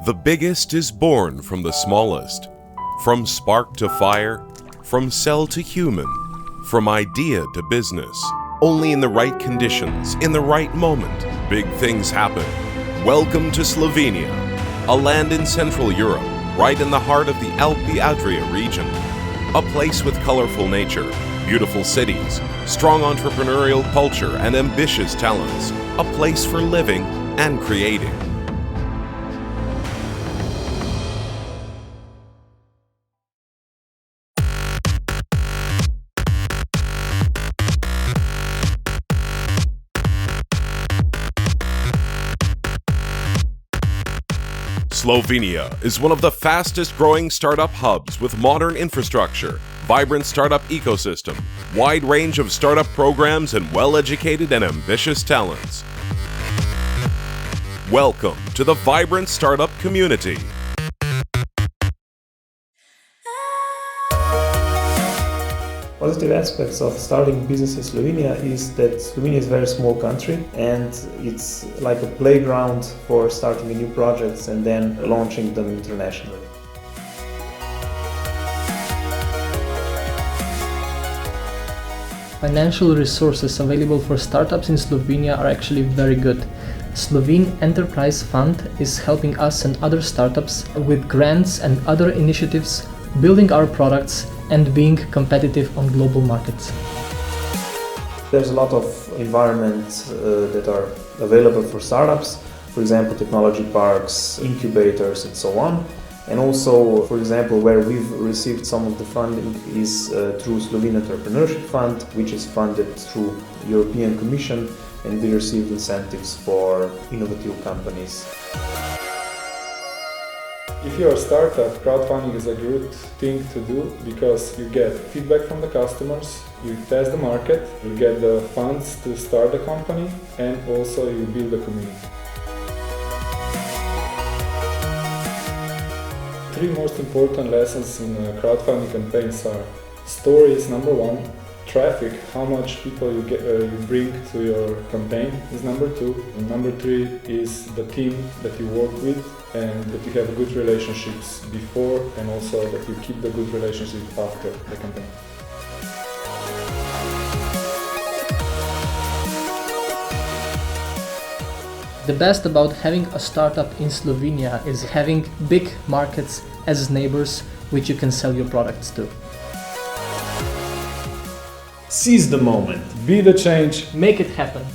The biggest is born from the smallest. From spark to fire, from cell to human, from idea to business. Only in the right conditions, in the right moment, big things happen. Welcome to Slovenia, a land in Central Europe, right in the heart of the Alpi-Adria region. A place with colorful nature, beautiful cities, strong entrepreneurial culture and ambitious talents. A place for living and creating. Slovenia is one of the fastest growing startup hubs with modern infrastructure, vibrant startup ecosystem, wide range of startup programs and well-educated and ambitious talents. Welcome to the vibrant startup community. Positive aspects of starting business in Slovenia is that Slovenia is a very small country and it's like a playground for starting new projects and then launching them internationally. Financial resources available for startups in Slovenia are actually very good. Slovene Enterprise Fund is helping us and other startups with grants and other initiatives, building our products and being competitive on global markets. There's a lot of environments that are available for startups, for example technology parks, incubators and so on. And also, for example, where we've received some of the funding is through Slovene Entrepreneurship Fund, which is funded through European Commission, and we received incentives for innovative companies. If you're a startup, crowdfunding is a good thing to do because you get feedback from the customers, you test the market, you get the funds to start the company, and also you build a community. Three most important lessons in crowdfunding campaigns are: story is number one, traffic, how much people you bring to your campaign is number two, and number three is the team that you work with and that you have good relationships before and also that you keep the good relationship after the campaign. The best about having a startup in Slovenia is having big markets as neighbors which you can sell your products to. Seize the moment. Be the change. Make it happen.